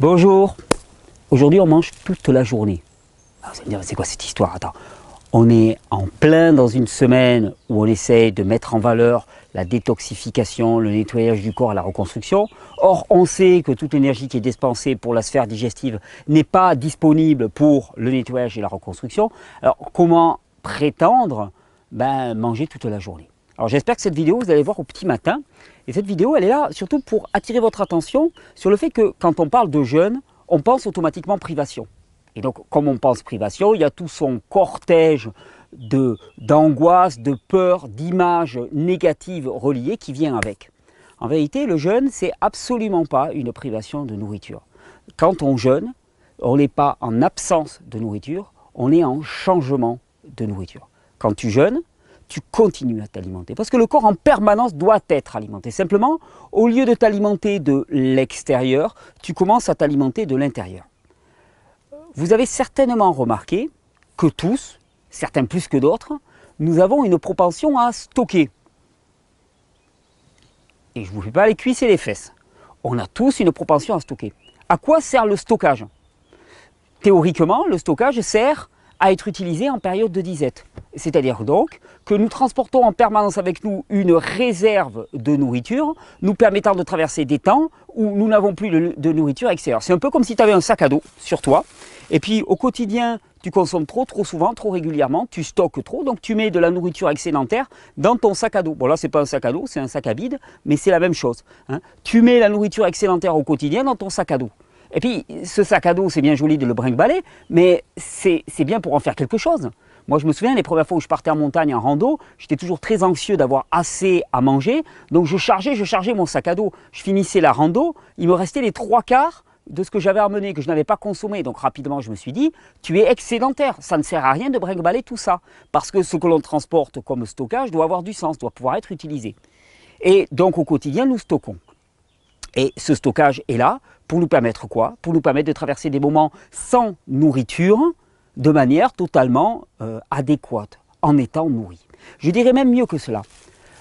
Bonjour, aujourd'hui on mange toute la journée. Alors vous allez me dire, c'est quoi cette histoire? Attends, on est en plein dans une semaine où on essaye de mettre en valeur la détoxification, le nettoyage du corps et la reconstruction. Or, on sait que toute l'énergie qui est dépensée pour la sphère digestive n'est pas disponible pour le nettoyage et la reconstruction. Alors, comment prétendre manger toute la journée? Alors, j'espère que cette vidéo, vous allez voir au petit matin. Et cette vidéo, elle est là surtout pour attirer votre attention sur le fait que quand on parle de jeûne, on pense automatiquement privation. Et donc, comme on pense privation, il y a tout son cortège d'angoisse, de peur, d'images négatives reliées qui vient avec. En vérité, le jeûne, c'est absolument pas une privation de nourriture. Quand on jeûne, on n'est pas en absence de nourriture, on est en changement de nourriture. Quand tu jeûnes, tu continues à t'alimenter. Parce que le corps en permanence doit être alimenté. Simplement, au lieu de t'alimenter de l'extérieur, tu commences à t'alimenter de l'intérieur. Vous avez certainement remarqué que tous, certains plus que d'autres, nous avons une propension à stocker. Et je ne vous fais pas les cuisses et les fesses. On a tous une propension à stocker. À quoi sert le stockage? Théoriquement, le stockage sert à être utilisé en période de disette. C'est-à-dire donc que nous transportons en permanence avec nous une réserve de nourriture, nous permettant de traverser des temps où nous n'avons plus de nourriture extérieure. C'est un peu comme si tu avais un sac à dos sur toi, et puis au quotidien, tu consommes trop souvent, trop régulièrement, tu stockes trop, donc tu mets de la nourriture excédentaire dans ton sac à dos. Bon là, c'est pas un sac à dos, c'est un sac à vide, mais c'est la même chose. Tu mets la nourriture excédentaire au quotidien dans ton sac à dos. Et puis, ce sac à dos, c'est bien joli de le brinque-baller, mais c'est bien pour en faire quelque chose. Moi, je me souviens, les premières fois où je partais en montagne en rando, j'étais toujours très anxieux d'avoir assez à manger. Donc, je chargeais mon sac à dos. Je finissais la rando, il me restait les 3/4 de ce que j'avais amené, que je n'avais pas consommé. Donc, rapidement, je me suis dit, tu es excédentaire. Ça ne sert à rien de brinque-baller tout ça. Parce que ce que l'on transporte comme stockage doit avoir du sens, doit pouvoir être utilisé. Et donc, au quotidien, nous stockons. Et ce stockage est là pour nous permettre quoi? Pour nous permettre de traverser des moments sans nourriture de manière totalement adéquate, en étant nourri. Je dirais même mieux que cela.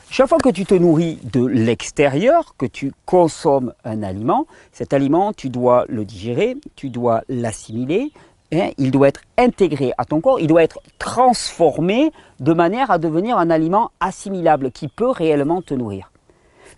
Chaque fois que tu te nourris de l'extérieur, que tu consommes un aliment, cet aliment, tu dois le digérer, tu dois l'assimiler, il doit être intégré à ton corps, il doit être transformé de manière à devenir un aliment assimilable qui peut réellement te nourrir.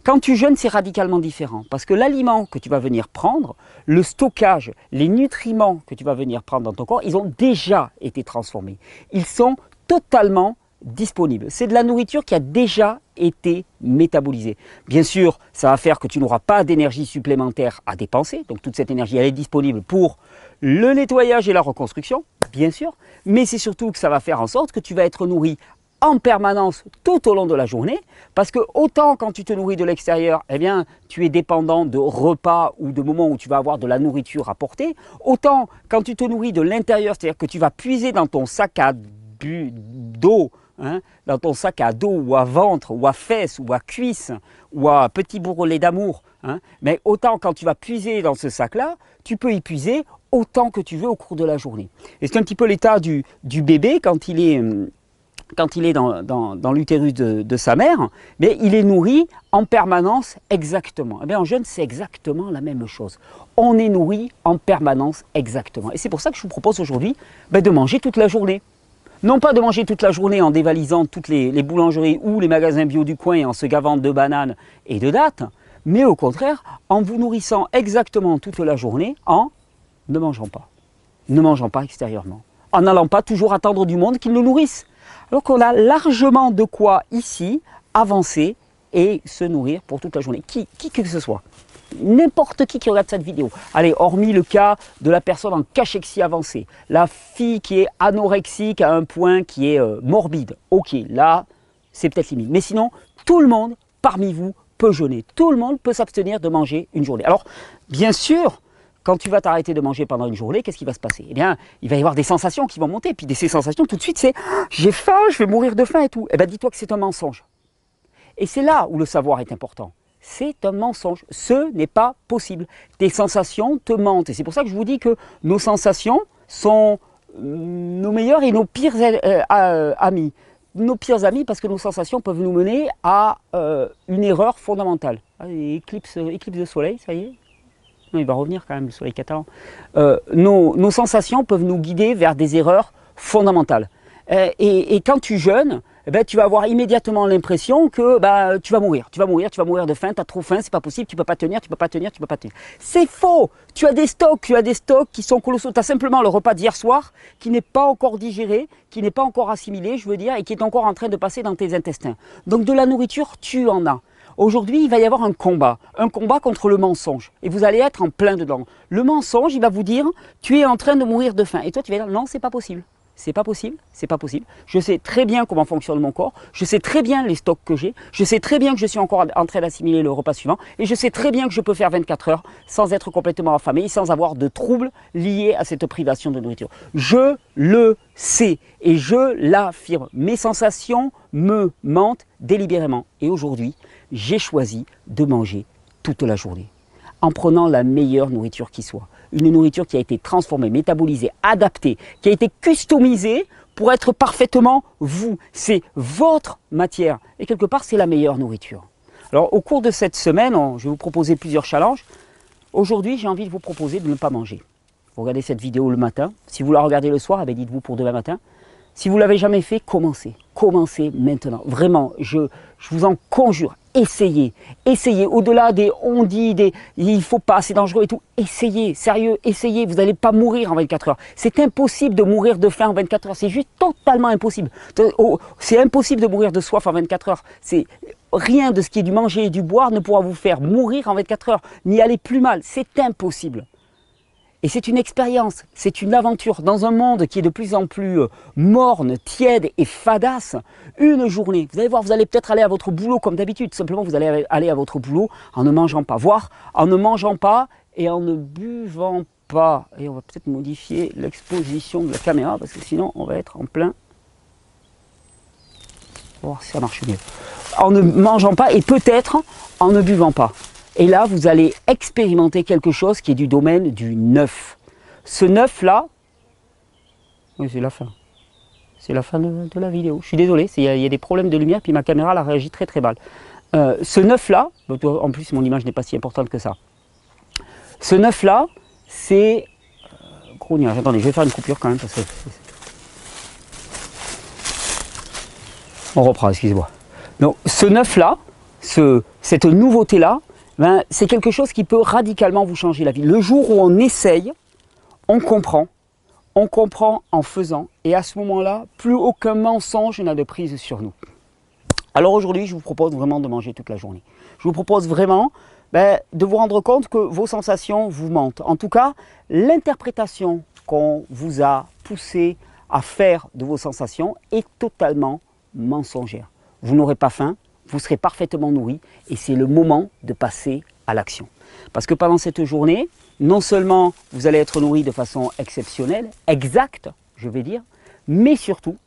Quand tu jeûnes, c'est radicalement différent parce que l'aliment que tu vas venir prendre, le stockage, les nutriments que tu vas venir prendre dans ton corps, ils ont déjà été transformés. Ils sont totalement disponibles. C'est de la nourriture qui a déjà été métabolisée. Bien sûr, ça va faire que tu n'auras pas d'énergie supplémentaire à dépenser. Donc toute cette énergie, elle est disponible pour le nettoyage et la reconstruction, bien sûr. Mais c'est surtout que ça va faire en sorte que tu vas être nourri en permanence tout au long de la journée, parce que autant quand tu te nourris de l'extérieur, eh bien, tu es dépendant de repas ou de moments où tu vas avoir de la nourriture à porter, autant quand tu te nourris de l'intérieur, c'est-à-dire que tu vas puiser dans ton sac à dos, dans ton sac à dos ou à ventre ou à fesses ou à cuisses ou à petit bourrelet d'amour, mais autant quand tu vas puiser dans ce sac-là, tu peux y puiser autant que tu veux au cours de la journée. Et c'est un petit peu l'état du bébé quand il est dans l'utérus de sa mère, mais il est nourri en permanence exactement. Eh bien, en jeûne, c'est exactement la même chose. On est nourri en permanence exactement. Et c'est pour ça que je vous propose aujourd'hui de manger toute la journée. Non pas de manger toute la journée en dévalisant toutes les boulangeries ou les magasins bio du coin et en se gavant de bananes et de dattes, mais au contraire, en vous nourrissant exactement toute la journée en ne mangeant pas. Ne mangeant pas extérieurement. En n'allant pas toujours attendre du monde qu'il nous nourrisse. Alors qu'on a largement de quoi ici avancer et se nourrir pour toute la journée. Qui que ce soit. N'importe qui regarde cette vidéo. Allez, hormis le cas de la personne en cachexie avancée, la fille qui est anorexique à un point qui est morbide. Ok, là, c'est peut-être limite. Mais sinon, tout le monde parmi vous peut jeûner. Tout le monde peut s'abstenir de manger une journée. Alors, bien sûr, quand tu vas t'arrêter de manger pendant une journée, qu'est-ce qui va se passer? Eh bien, il va y avoir des sensations qui vont monter. Puis ces sensations, tout de suite, c'est « j'ai faim, je vais mourir de faim et tout ». Eh bien, dis-toi que c'est un mensonge. Et c'est là où le savoir est important. C'est un mensonge. Ce n'est pas possible. Tes sensations te mentent. Et c'est pour ça que je vous dis que nos sensations sont nos meilleurs et nos pires amis. Nos pires amis parce que nos sensations peuvent nous mener à une erreur fondamentale. Éclipse de soleil, ça y est. Non, il va revenir quand même, le soleil catalan. Nos sensations peuvent nous guider vers des erreurs fondamentales. Et quand tu jeûnes, eh ben, tu vas avoir immédiatement l'impression que tu vas mourir. Tu vas mourir de faim, tu as trop faim, c'est pas possible, tu peux pas tenir, tu peux pas tenir, tu peux pas tenir. C'est faux. Tu as des stocks qui sont colossaux. Tu as simplement le repas d'hier soir qui n'est pas encore digéré, qui n'est pas encore assimilé, je veux dire, et qui est encore en train de passer dans tes intestins. Donc de la nourriture, tu en as. Aujourd'hui, il va y avoir un combat contre le mensonge. Et vous allez être en plein dedans. Le mensonge, il va vous dire, tu es en train de mourir de faim. Et toi, tu vas dire, non, c'est pas possible. C'est pas possible, c'est pas possible. Je sais très bien comment fonctionne mon corps, je sais très bien les stocks que j'ai, je sais très bien que je suis encore en train d'assimiler le repas suivant et je sais très bien que je peux faire 24 heures sans être complètement affamé, sans avoir de troubles liés à cette privation de nourriture. Je le sais et je l'affirme. Mes sensations me mentent délibérément. Et aujourd'hui, j'ai choisi de manger toute la journée en prenant la meilleure nourriture qui soit. Une nourriture qui a été transformée, métabolisée, adaptée, qui a été customisée pour être parfaitement vous. C'est votre matière. Et quelque part, c'est la meilleure nourriture. Alors, au cours de cette semaine, je vais vous proposer plusieurs challenges. Aujourd'hui, j'ai envie de vous proposer de ne pas manger. Vous regardez cette vidéo le matin. Si vous la regardez le soir, dites-vous pour demain matin. Si vous ne l'avez jamais fait, commencez. Commencez maintenant. Vraiment, je vous en conjure. Essayez. Essayez. Au-delà des on dit, il ne faut pas, c'est dangereux et tout. Essayez. Sérieux, essayez. Vous n'allez pas mourir en 24 heures. C'est impossible de mourir de faim en 24 heures. C'est juste totalement impossible. C'est impossible de mourir de soif en 24 heures. Rien de ce qui est du manger et du boire ne pourra vous faire mourir en 24 heures, ni aller plus mal. C'est impossible. Et c'est une expérience, c'est une aventure dans un monde qui est de plus en plus morne, tiède et fadasse. Une journée, vous allez voir, vous allez peut-être aller à votre boulot comme d'habitude. Simplement, vous allez aller à votre boulot en ne mangeant pas. Voire en ne mangeant pas et en ne buvant pas. Et on va peut-être modifier l'exposition de la caméra parce que sinon, on va être en plein. On va voir si ça marche mieux. En ne mangeant pas et peut-être en ne buvant pas. Et là, vous allez expérimenter quelque chose qui est du domaine du neuf. Ce neuf-là, oui, c'est la fin. C'est la fin de la vidéo. Je suis désolé, il y a des problèmes de lumière, puis ma caméra elle a réagi très très mal. Ce neuf-là, en plus mon image n'est pas si importante que ça. Ce neuf-là, c'est... gros nuage. Attendez, je vais faire une coupure quand même, parce que... On reprend, excusez-moi. Donc, ce neuf-là, cette nouveauté-là, c'est quelque chose qui peut radicalement vous changer la vie. Le jour où on essaye, on comprend en faisant, et à ce moment-là, plus aucun mensonge n'a de prise sur nous. Alors aujourd'hui, je vous propose vraiment de manger toute la journée. Je vous propose vraiment de vous rendre compte que vos sensations vous mentent. En tout cas, l'interprétation qu'on vous a poussé à faire de vos sensations est totalement mensongère. Vous n'aurez pas faim, vous serez parfaitement nourri et c'est le moment de passer à l'action. Parce que pendant cette journée, non seulement vous allez être nourri de façon exceptionnelle, exacte, je vais dire, mais surtout,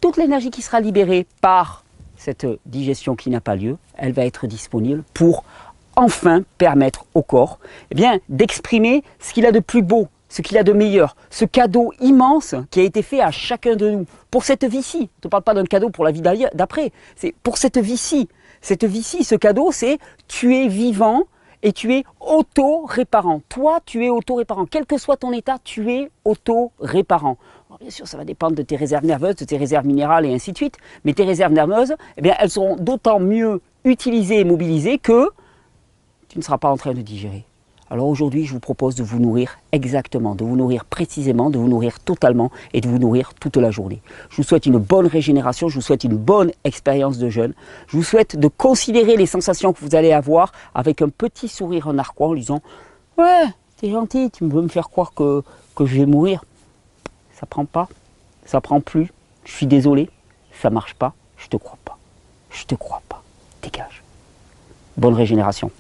toute l'énergie qui sera libérée par cette digestion qui n'a pas lieu, elle va être disponible pour enfin permettre au corps d'exprimer ce qu'il a de plus beau, ce qu'il a de meilleur, ce cadeau immense qui a été fait à chacun de nous, pour cette vie-ci. Je ne parle pas d'un cadeau pour la vie d'après, c'est pour cette vie-ci. Cette vie-ci, ce cadeau, c'est tu es vivant et tu es auto-réparant. Toi, tu es auto-réparant. Quel que soit ton état, tu es auto-réparant. Bien sûr, ça va dépendre de tes réserves nerveuses, de tes réserves minérales et ainsi de suite, mais tes réserves nerveuses, elles seront d'autant mieux utilisées et mobilisées que tu ne seras pas en train de digérer. Alors aujourd'hui, je vous propose de vous nourrir exactement, de vous nourrir précisément, de vous nourrir totalement et de vous nourrir toute la journée. Je vous souhaite une bonne régénération, je vous souhaite une bonne expérience de jeûne. Je vous souhaite de considérer les sensations que vous allez avoir avec un petit sourire narquois en disant « Ouais, t'es gentil, tu veux me faire croire que je vais mourir. Ça prend pas, ça prend plus, je suis désolé, ça marche pas, je te crois pas, dégage. » Bonne régénération.